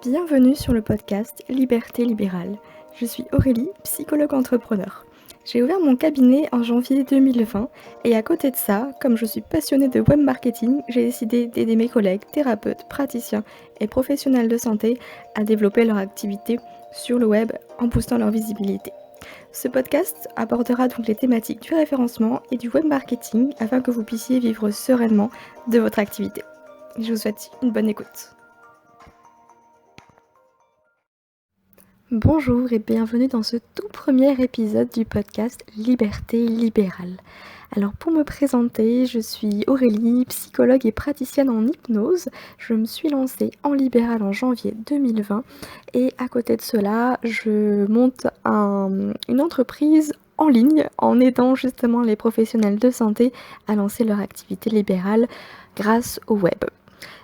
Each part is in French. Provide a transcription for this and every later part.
Bienvenue sur le podcast Liberté libérale. Je suis Aurélie, psychologue entrepreneur. J'ai ouvert mon cabinet en janvier 2020 et à côté de ça, comme je suis passionnée de web marketing, j'ai décidé d'aider mes collègues, thérapeutes, praticiens et professionnels de santé à développer leur activité sur le web en boostant leur visibilité. Ce podcast abordera donc les thématiques du référencement et du web marketing afin que vous puissiez vivre sereinement de votre activité. Je vous souhaite une bonne écoute. Bonjour et bienvenue dans ce tout premier épisode du podcast Liberté libérale. Alors pour me présenter, je suis Aurélie, psychologue et praticienne en hypnose. Je me suis lancée en libéral en janvier 2020 et à côté de cela, je monte une entreprise en ligne en aidant justement les professionnels de santé à lancer leur activité libérale grâce au web.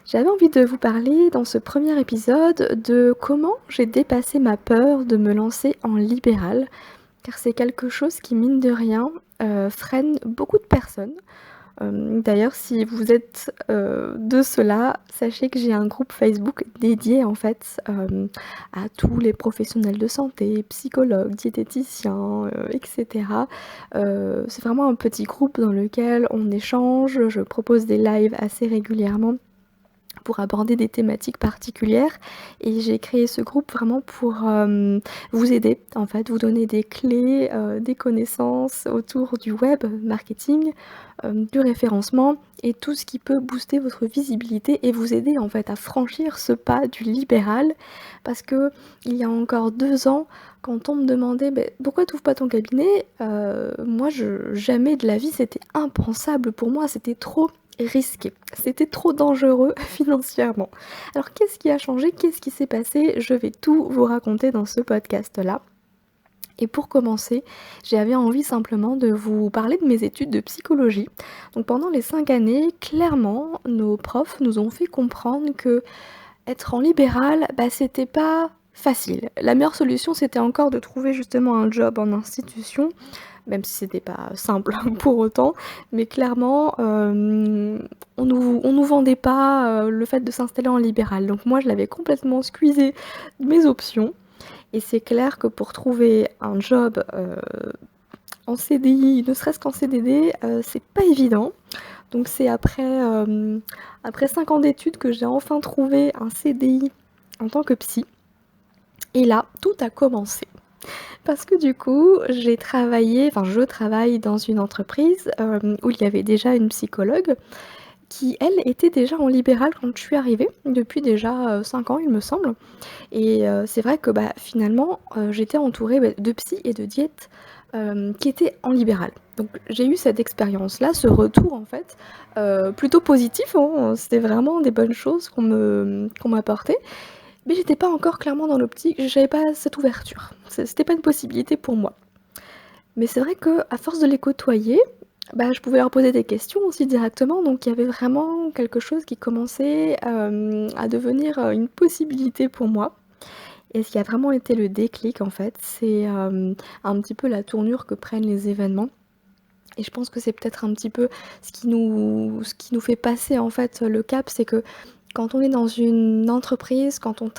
J'avais envie de vous parler dans ce premier épisode de comment j'ai dépassé ma peur de me lancer en libéral, car c'est quelque chose qui, mine de rien, freine beaucoup de personnes. D'ailleurs, si vous êtes de cela, sachez que j'ai un groupe Facebook dédié en fait à tous les professionnels de santé, psychologues, diététiciens, etc. C'est vraiment un petit groupe dans lequel on échange, je propose des lives assez régulièrement pour aborder des thématiques particulières et j'ai créé ce groupe vraiment pour vous aider, en fait, vous donner des clés, des connaissances autour du web marketing, du référencement et tout ce qui peut booster votre visibilité et vous aider en fait à franchir ce pas du libéral parce que il y a encore 2 ans, quand on me demandait pourquoi tu ouvres pas ton cabinet, moi jamais de la vie c'était impensable pour moi, c'était trop risqué. C'était trop dangereux financièrement. Alors qu'est-ce qui a changé? Qu'est-ce qui s'est passé? Je vais tout vous raconter dans ce podcast-là. Et pour commencer, j'avais envie simplement de vous parler de mes études de psychologie. Donc pendant les 5 années, clairement, nos profs nous ont fait comprendre que être en libéral, c'était pas facile. La meilleure solution, c'était encore de trouver justement un job en institution, même si c'était pas simple pour autant, mais clairement, on nous vendait pas, le fait de s'installer en libéral. Donc moi, je l'avais complètement squeezé mes options et c'est clair que pour trouver un job, en CDI, ne serait-ce qu'en CDD, c'est pas évident. Donc c'est après 5 ans d'études que j'ai enfin trouvé un CDI en tant que psy et là, tout a commencé. Parce que du coup, je travaille dans une entreprise, où il y avait déjà une psychologue qui, elle, était déjà en libéral quand je suis arrivée, depuis déjà, 5 ans, il me semble et c'est vrai que, finalement, j'étais entourée, de psy et de diète, qui étaient en libéral. Donc j'ai eu cette expérience-là, ce retour en fait, plutôt positif, hein, c'était vraiment des bonnes choses qu'on m'apportait. Mais j'étais pas encore clairement dans l'optique, j'avais pas cette ouverture. C'était pas une possibilité pour moi. Mais c'est vrai qu'à force de les côtoyer, je pouvais leur poser des questions aussi directement, donc il y avait vraiment quelque chose qui commençait, à devenir, une possibilité pour moi. Et ce qui a vraiment été le déclic en fait, c'est, un petit peu la tournure que prennent les événements. Et je pense que c'est peut-être un petit peu ce qui nous fait passer en fait le cap, c'est que quand on est dans une entreprise, quand on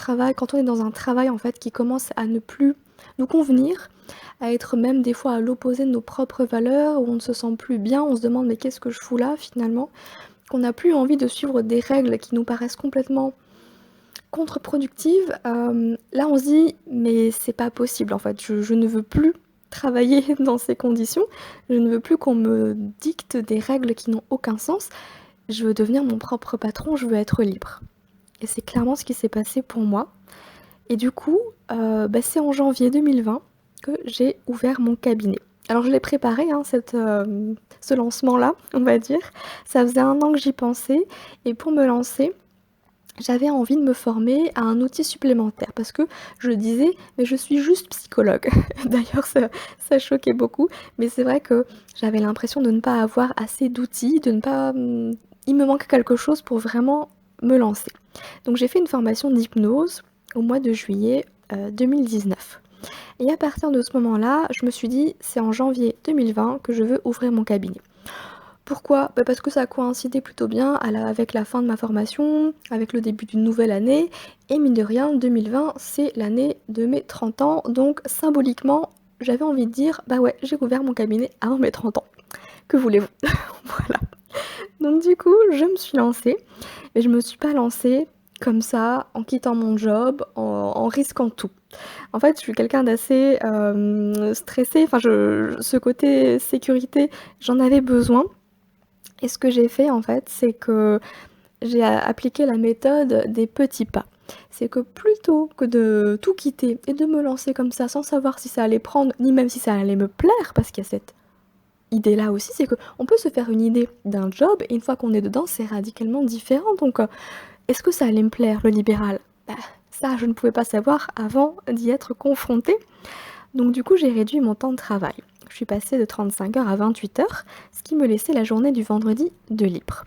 est dans un travail en fait qui commence à ne plus nous convenir, à être même des fois à l'opposé de nos propres valeurs, où on ne se sent plus bien, on se demande: «Mais qu'est-ce que je fous là finalement?» qu'on n'a plus envie de suivre des règles qui nous paraissent complètement contre-productives, là on se dit: «Mais c'est pas possible en fait, je ne veux plus travailler dans ces conditions, je ne veux plus qu'on me dicte des règles qui n'ont aucun sens, je veux devenir mon propre patron, je veux être libre» et c'est clairement ce qui s'est passé pour moi et du coup, c'est en janvier 2020 que j'ai ouvert mon cabinet. Alors je l'ai préparé, hein, ce lancement-là, on va dire. Ça faisait 1 an que j'y pensais et pour me lancer, j'avais envie de me former à un outil supplémentaire parce que je disais: «Mais je suis juste psychologue». D'ailleurs ça choquait beaucoup, mais c'est vrai que j'avais l'impression de ne pas avoir assez d'outils, de ne pas, il me manque quelque chose pour vraiment me lancer. Donc j'ai fait une formation d'hypnose au mois de juillet, 2019 et à partir de ce moment-là, je me suis dit: «C'est en janvier 2020 que je veux ouvrir mon cabinet». Pourquoi? Bah, parce que ça a coïncidé plutôt bien avec la fin de ma formation, avec le début d'une nouvelle année et mine de rien 2020 c'est l'année de mes 30 ans donc symboliquement, j'avais envie de dire: «Bah ouais, j'ai ouvert mon cabinet avant mes 30 ans». Que voulez-vous? Voilà. Donc du coup, je me suis lancée, mais je me suis pas lancée comme ça, en quittant mon job, en risquant tout. En fait, je suis quelqu'un d'assez, stressé, enfin ce côté sécurité, j'en avais besoin et ce que j'ai fait en fait, c'est que j'ai appliqué la méthode des petits pas. C'est que plutôt que de tout quitter et de me lancer comme ça sans savoir si ça allait prendre, ni même si ça allait me plaire, parce qu'il y a cette idée-là aussi, c'est qu'on peut se faire une idée d'un job et une fois qu'on est dedans, c'est radicalement différent. Donc, est-ce que ça allait me plaire, le libéral? Bah, ça, je ne pouvais pas savoir avant d'y être confrontée. Donc du coup, j'ai réduit mon temps de travail. Je suis passée de 35 heures à 28 heures, ce qui me laissait la journée du vendredi de libre.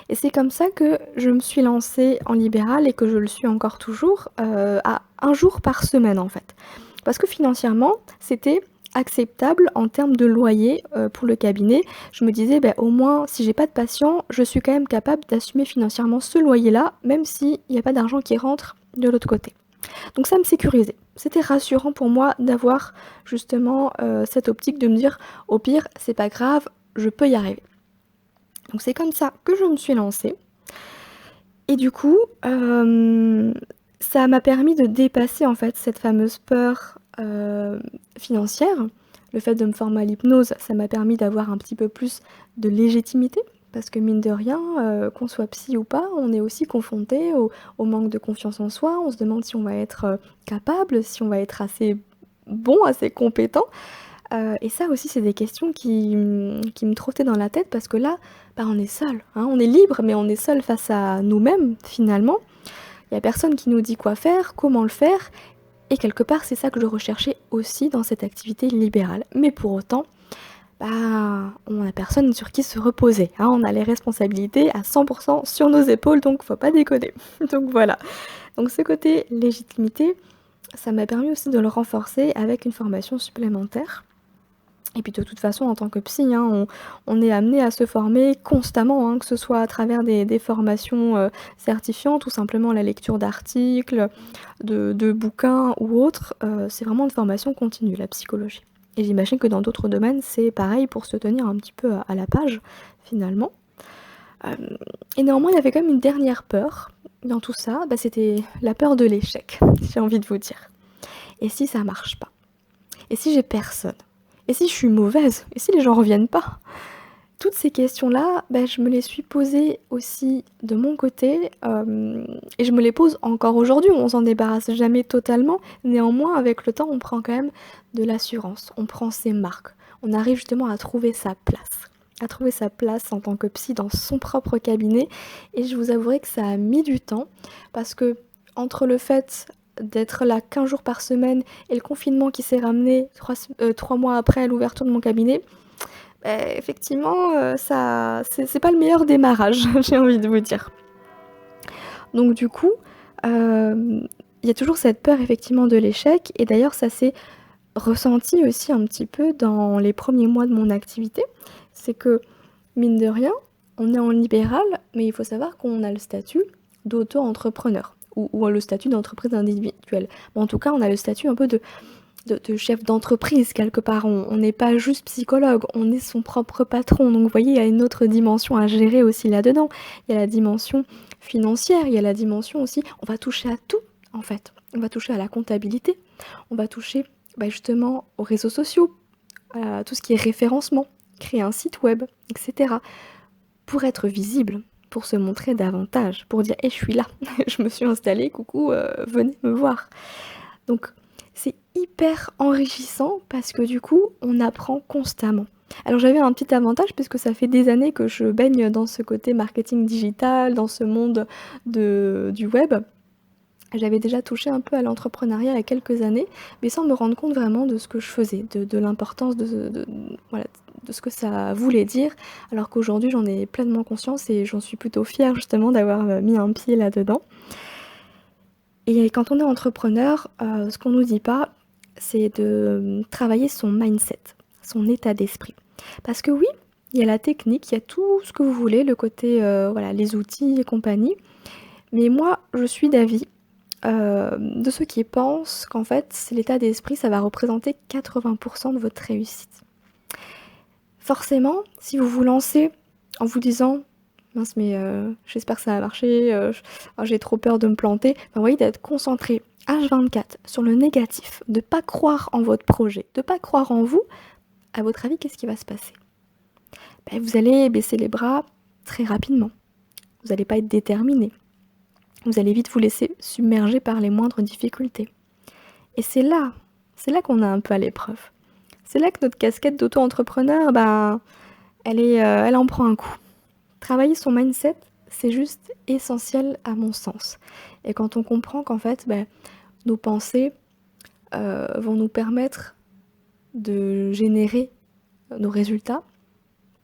Et c'est comme ça que je me suis lancée en libéral et que je le suis encore toujours, à 1 jour par semaine, en fait. Parce que financièrement, c'était acceptable en termes de loyer, pour le cabinet. Je me disais: «Beh, au moins, si j'ai pas de patients, je suis quand même capable d'assumer financièrement ce loyer-là, même s'il y a pas d'argent qui rentre de l'autre côté». Donc ça me sécurisait. C'était rassurant pour moi d'avoir justement, cette optique de me dire: «Au pire, c'est pas grave, je peux y arriver». Donc c'est comme ça que je me suis lancée et du coup, ça m'a permis de dépasser en fait cette fameuse peur, financière. Le fait de me former à l'hypnose, ça m'a permis d'avoir un petit peu plus de légitimité parce que mine de rien, qu'on soit psy ou pas, on est aussi confronté au manque de confiance en soi. On se demande si on va être, capable, si on va être assez bon, assez compétent. Et ça aussi, c'est des questions qui me trottaient dans la tête parce que là, bah, on est seul, hein. On est libre, mais on est seul face à nous-mêmes, finalement. Il y a personne qui nous dit quoi faire, comment le faire et quelque part, c'est ça que je recherchais aussi dans cette activité libérale. Mais pour autant, bah, on a personne sur qui se reposer, hein. On a les responsabilités à 100 sur nos épaules, donc faut pas déconner. Donc voilà. Donc ce côté légitimité, ça m'a permis aussi de le renforcer avec une formation supplémentaire. Et puis de toute façon, en tant que psy, hein, on est amené à se former constamment, hein, que ce soit à travers des formations, certifiantes ou simplement la lecture d'articles, de bouquins ou autres, c'est vraiment une formation continue, la psychologie. Et j'imagine que dans d'autres domaines, c'est pareil pour se tenir un petit peu à la page, finalement. Hem et néanmoins, il y avait quand même une dernière peur dans tout ça, bah, c'était la peur de l'échec, j'ai envie de vous dire. Et si ça marche pas? Et si j'ai personne? Et si je suis mauvaise? Et si les gens reviennent pas? Toutes ces questions-là, bah, je me les suis posées aussi de mon côté, et je me les pose encore aujourd'hui. On s'en débarrasse jamais totalement. Néanmoins, avec le temps, on prend quand même de l'assurance. On prend ses marques. On arrive justement à trouver sa place. À trouver sa place en tant que psy dans son propre cabinet et je vous avouerai que ça a mis du temps parce que entre le fait d'être là 15 jours par semaine et le confinement qui s'est ramené 3 mois après l'ouverture de mon cabinet, effectivement, ça c'est pas le meilleur démarrage, j'ai envie de vous dire. Donc du coup, il y a toujours cette peur effectivement de l'échec et d'ailleurs ça s'est ressenti aussi un petit peu dans les premiers mois de mon activité. C'est que, mine de rien, on est en libéral, mais il faut savoir qu'on a le statut d'auto-entrepreneur ou le statut d'entreprise individuelle. Mais en tout cas, on a le statut un peu de chef d'entreprise quelque part. On n'est pas juste psychologue, on est son propre patron. Donc vous voyez, il y a une autre dimension à gérer aussi là-dedans. Il y a la dimension financière, il y a la dimension aussi on va toucher à tout en fait. On va toucher à la comptabilité, on va toucher, bah, justement aux réseaux sociaux, à tout ce qui est référencement, créer un site web et cetera. Pour être visible, pour se montrer davantage, pour dire: «Eh, je suis là, je me suis installée, coucou, venez me voir». Donc c'est hyper enrichissant parce que du coup, on apprend constamment. Alors j'avais un petit avantage puisque ça fait des années que je baigne dans ce côté marketing digital, dans ce monde du web. J'avais déjà touché un peu à l'entrepreneuriat il y a quelques années, mais sans me rendre compte vraiment de ce que je faisais, de l'importance voilà, de ce que ça voulait dire. Alors qu'aujourd'hui, j'en ai pleinement conscience et j'en suis plutôt fière justement d'avoir, mis un pied là-dedans. Et quand on est entrepreneur, ce qu'on nous dit pas, c'est de, travailler son mindset, son état d'esprit. Parce que oui, il y a la technique, il y a tout ce que vous voulez, le côté, voilà, les outils et compagnie. Mais moi, je suis d'avis, de ceux qui pensent qu'en fait, c'est l'état d'esprit, ça va représenter 80 de votre réussite. Forcément, si vous vous lancez en vous disant: «Mince, mais j'espère que ça va marcher, j'ai trop peur de me planter», enfin, vous voyez, d'être concentré H24 sur le négatif, de pas croire en votre projet, de pas croire en vous, à votre avis, qu'est-ce qui va se passer? Vous allez baisser les bras très rapidement. Vous allez pas être déterminé. Vous allez vite vous laisser submerger par les moindres difficultés. Et c'est là qu'on est un peu à l'épreuve. C'est là que notre casquette d'auto-entrepreneur, elle en prend un coup. Travailler son mindset, c'est juste essentiel à mon sens. Et quand on comprend qu'en fait, nos pensées vont nous permettre de générer nos résultats,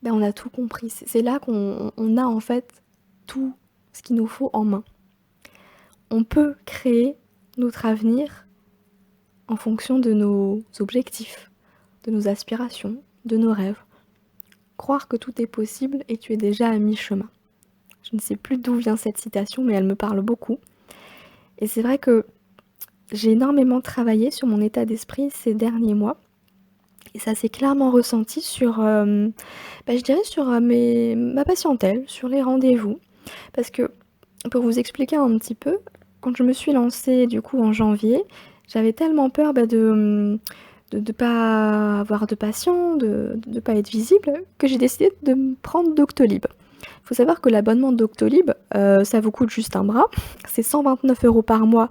on a tout compris. C'est là qu'on a en fait tout ce qu'il nous faut en main. On peut créer notre avenir en fonction de nos objectifs, de nos aspirations, de nos rêves. Croire que tout est possible et tu es déjà à mi-chemin. Je ne sais plus d'où vient cette citation, mais elle me parle beaucoup. Et c'est vrai que j'ai énormément travaillé sur mon état d'esprit ces derniers mois. Et ça s'est clairement ressenti sur, je dirais sur ma patientèle, sur les rendez-vous. Parce que, pour vous expliquer un petit peu, quand je me suis lancée du coup en janvier, j'avais tellement peur de pas avoir de patients, de pas être visible, que j'ai décidé de me prendre Doctolib. Il faut savoir que l'abonnement Doctolib, ça vous coûte juste un bras, c'est 129 € par mois.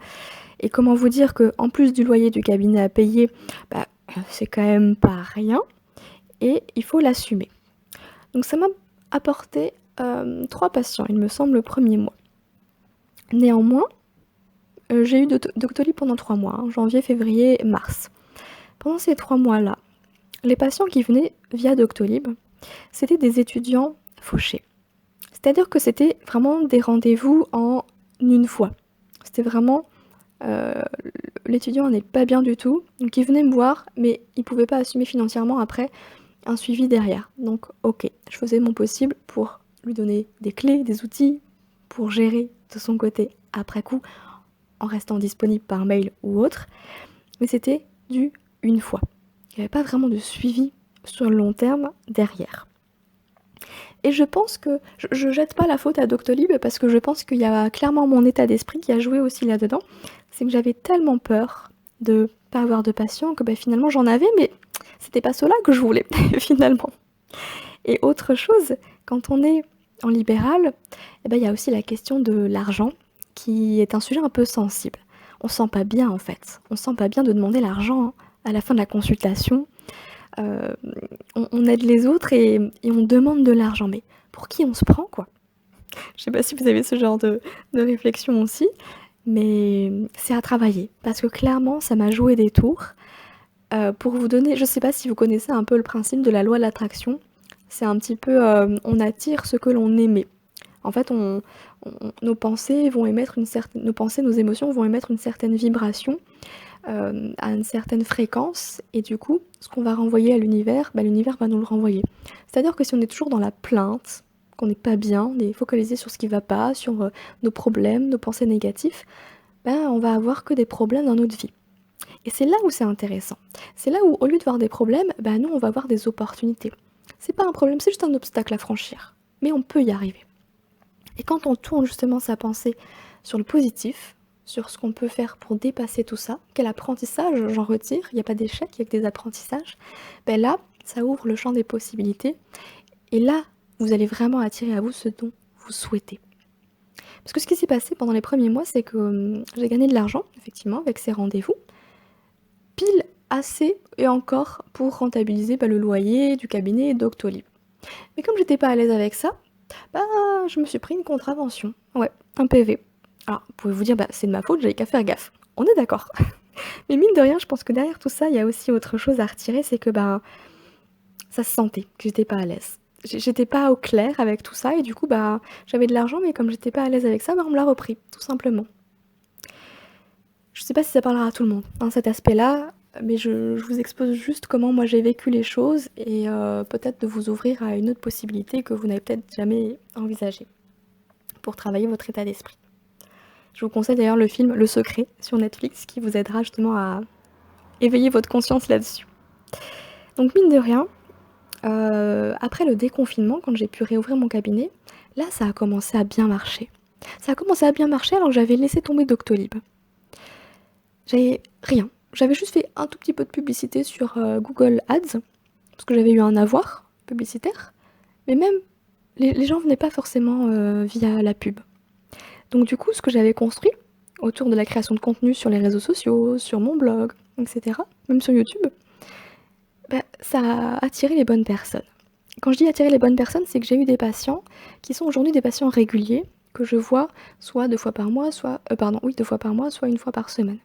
Et comment vous dire qu'en plus du loyer du cabinet à payer, c'est quand même pas rien et il faut l'assumer. Donc ça m'a apporté 3 patients, il me semble, le premier mois. Néanmoins, j'ai eu Doctolib pendant 3 mois, janvier, février, mars. Pendant ces 3 mois-là, les patients qui venaient via Doctolib, c'était des étudiants fauchés. C'est-à-dire que c'était vraiment des rendez-vous en une fois. C'était vraiment l'étudiant n'est pas bien du tout, donc il venait me voir, mais il pouvait pas assumer financièrement après un suivi derrière. Donc ok, je faisais mon possible pour lui donner des clés, des outils, pour gérer de son côté après coup, en restant disponible par mail ou autre, mais c'était du une fois. Il n'y avait pas vraiment de suivi sur le long terme derrière. Et je pense que je jette pas la faute à Doctolib parce que je pense qu'il y a clairement mon état d'esprit qui a joué aussi là-dedans. C'est que j'avais tellement peur de pas avoir de patients que finalement j'en avais, mais c'était pas cela que je voulais finalement. Et autre chose, quand on est en libéral, il y a aussi la question de l'argent qui est un sujet un peu sensible. On se sent pas bien en fait. On se sent pas bien de demander l'argent à la fin de la consultation. On aide les autres et on demande de l'argent. Mais pour qui on se prend, quoi? Je sais pas si vous avez ce genre de réflexion aussi, mais c'est à travailler. Parce que clairement, ça m'a joué des tours. Pour vous donner, je sais pas si vous connaissez un peu le principe de la loi de l'attraction. C'est un petit peu, on attire ce que l'on émet. En fait, nos pensées vont émettre nos pensées, nos émotions vont émettre une certaine vibration à une certaine fréquence, et du coup, ce qu'on va renvoyer à l'univers, l'univers va nous le renvoyer. C'est-à-dire que si on est toujours dans la plainte, qu'on n'est pas bien, on est focalisé sur ce qui va pas, sur nos problèmes, nos pensées négatives, on va avoir que des problèmes dans notre vie. Et c'est là où c'est intéressant. C'est là où, au lieu de voir des problèmes, nous, on va voir des opportunités. C'est pas un problème, c'est juste un obstacle à franchir. Mais on peut y arriver. Et quand on tourne justement sa pensée sur le positif, sur ce qu'on peut faire pour dépasser tout ça, quel apprentissage j'en retire, il n'y a pas d'échec, il n'y a que des apprentissages, là, ça ouvre le champ des possibilités. Et là, vous allez vraiment attirer à vous ce dont vous souhaitez. Parce que ce qui s'est passé pendant les premiers mois, c'est que j'ai gagné de l'argent, effectivement, avec ces rendez-vous, pile assez et encore pour rentabiliser le loyer du cabinet et Doctolib. Mais comme j'étais pas à l'aise avec ça, je me suis pris une contravention. Ouais, un PV. Alors, vous pouvez vous dire, c'est de ma faute, j'avais qu'à faire gaffe. On est d'accord. Mais mine de rien, je pense que derrière tout ça, il y a aussi autre chose à retirer, c'est que ça se sentait que j'étais pas à l'aise. J'étais pas au clair avec tout ça, et du coup, j'avais de l'argent, mais comme j'étais pas à l'aise avec ça, on me l'a repris, tout simplement. Je sais pas si ça parlera à tout le monde. Cet aspect-là, mais je vous expose juste comment moi j'ai vécu les choses et peut-être de vous ouvrir à une autre possibilité que vous n'avez peut-être jamais envisagée pour travailler votre état d'esprit. Je vous conseille d'ailleurs le film Le Secret sur Netflix qui vous aidera justement à éveiller votre conscience là-dessus. Donc mine de rien, après le déconfinement, quand j'ai pu réouvrir mon cabinet, là ça a commencé à bien marcher. Ça a commencé à bien marcher alors que j'avais laissé tomber Doctolib. J'avais rien. J'avais juste fait un tout petit peu de publicité sur Google Ads, parce que j'avais eu un avoir publicitaire, mais même les gens venaient pas forcément via la pub. Donc du coup, ce que j'avais construit autour de la création de contenu sur les réseaux sociaux, sur mon blog, etc., même sur YouTube, bah, ça a attiré les bonnes personnes. Quand je dis attirer les bonnes personnes, c'est que j'ai eu des patients qui sont aujourd'hui des patients réguliers, que je vois soit 2 fois par mois, soit 2 fois par mois, soit 1 fois par semaine.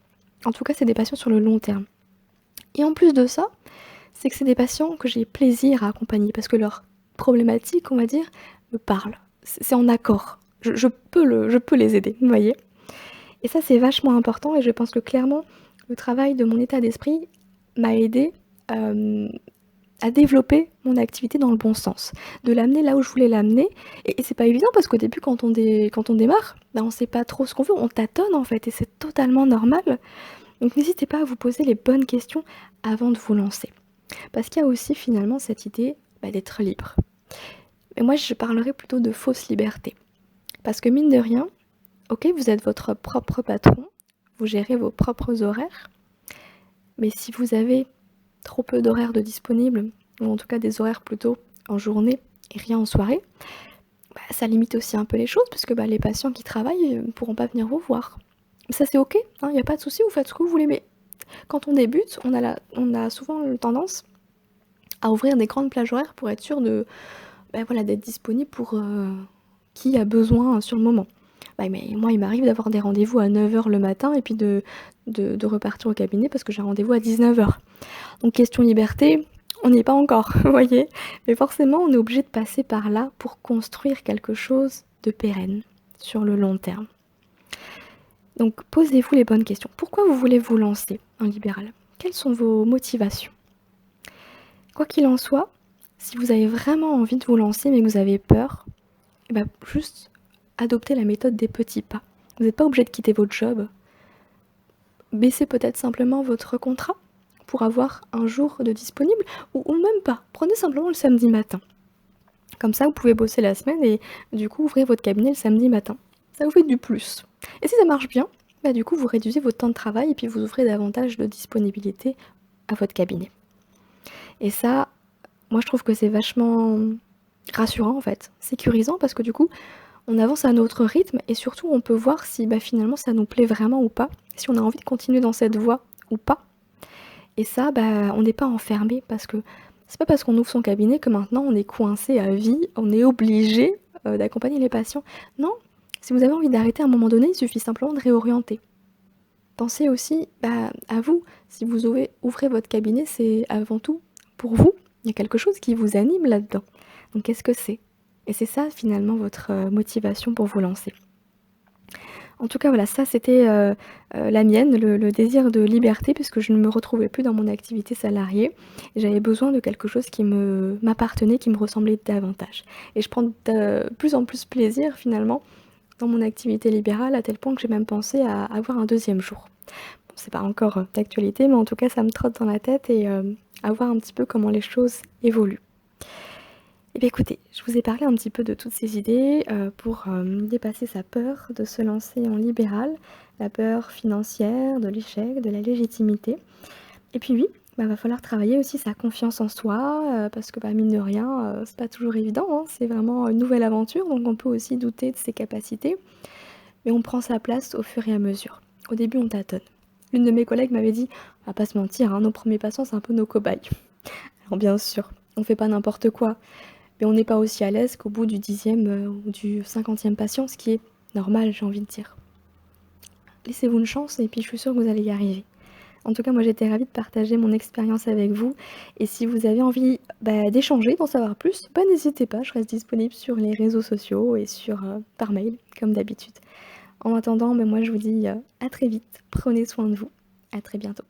En tout cas, c'est des patients sur le long terme. Et en plus de ça, c'est que c'est des patients que j'ai plaisir à accompagner parce que leur problématique, on va dire, me parle. C'est en accord. Je peux les aider, vous voyez. Et ça, c'est vachement important et je pense que clairement, le travail de mon état d'esprit m'a aidé à développer mon activité dans le bon sens, de l'amener là où je voulais l'amener. Et c'est pas évident parce qu'au début, quand on démarre, bah, on sait pas trop ce qu'on veut, on tâtonne en fait et c'est totalement normal. Donc n'hésitez pas à vous poser les bonnes questions avant de vous lancer. Parce qu'il y a aussi finalement cette idée d'être libre. Mais moi, je parlerais plutôt de fausse liberté. Parce que mine de rien, ok, vous êtes votre propre patron, vous gérez vos propres horaires, mais si vous avez trop peu d'horaires de disponibles, ou en tout cas des horaires plutôt en journée et rien en soirée, ça limite aussi un peu les choses, parce que les patients qui travaillent ne pourront pas venir vous voir. Ça c'est ok, il n'y a pas de souci, vous faites ce que vous voulez, mais quand on débute, on a souvent tendance à ouvrir des grandes plages horaires pour être sûr d'être disponible pour qui a besoin sur le moment. Mais moi, il m'arrive d'avoir des rendez-vous à 9h le matin et puis de repartir au cabinet parce que j'ai un rendez-vous à 19h. Donc question liberté, on n'y est pas encore, vous voyez. Mais forcément, on est obligé de passer par là pour construire quelque chose de pérenne sur le long terme. Donc posez-vous les bonnes questions. Pourquoi vous voulez vous lancer en libéral? Quelles sont vos motivations? Quoi qu'il en soit, si vous avez vraiment envie de vous lancer mais que vous avez peur, juste adoptez la méthode des petits pas. Vous n'êtes pas obligé de quitter votre job. Baissez peut-être simplement votre contrat pour avoir un jour de disponible ou même pas. Prenez simplement le samedi matin. Comme ça, vous pouvez bosser la semaine et du coup ouvrir votre cabinet le samedi matin. Ça vous fait du plus. Et si ça marche bien, du coup vous réduisez votre temps de travail et puis vous offrez davantage de disponibilité à votre cabinet. Et ça, moi je trouve que c'est vachement rassurant en fait, sécurisant parce que du coup on avance à notre rythme et surtout on peut voir si finalement ça nous plaît vraiment ou pas, si on a envie de continuer dans cette voie ou pas. Et ça, on n'est pas enfermé parce que c'est pas parce qu'on ouvre son cabinet que maintenant on est coincé à vie, on est obligé d'accompagner les patients. Non, si vous avez envie d'arrêter à un moment donné, il suffit simplement de réorienter. Pensez aussi à vous. Si vous ouvrez votre cabinet, c'est avant tout pour vous. Il y a quelque chose qui vous anime là-dedans. Donc qu'est-ce que c'est? Et c'est ça finalement votre motivation pour vous lancer. En tout cas, voilà, ça c'était la mienne, le désir de liberté, puisque je ne me retrouvais plus dans mon activité salariée. J'avais besoin de quelque chose qui m'appartenait, qui me ressemblait davantage. Et je prends de plus en plus plaisir finalement dans mon activité libérale, à tel point que j'ai même pensé à avoir un deuxième jour. Bon, c'est pas encore d'actualité, mais en tout cas ça me trotte dans la tête et à voir un petit peu comment les choses évoluent. Eh bien écoutez, je vous ai parlé un petit peu de toutes ces idées pour dépasser sa peur de se lancer en libéral, la peur financière, de l'échec, de la légitimité. Et puis oui, va falloir travailler aussi sa confiance en soi, parce que mine de rien, c'est pas toujours évident, hein, c'est vraiment une nouvelle aventure, donc on peut aussi douter de ses capacités, mais on prend sa place au fur et à mesure. Au début, on tâtonne. L'une de mes collègues m'avait dit, on va pas se mentir, hein, nos premiers patients, c'est un peu nos cobayes. Alors bien sûr, on fait pas n'importe quoi. Mais on n'est pas aussi à l'aise qu'au bout du 10e ou du 50e patient, ce qui est normal, j'ai envie de dire. Laissez-vous une chance et puis je suis sûre que vous allez y arriver. En tout cas, moi j'étais ravie de partager mon expérience avec vous. Et si vous avez envie d'échanger, d'en savoir plus, n'hésitez pas, je reste disponible sur les réseaux sociaux et par mail, comme d'habitude. En attendant, moi je vous dis à très vite, prenez soin de vous, à très bientôt.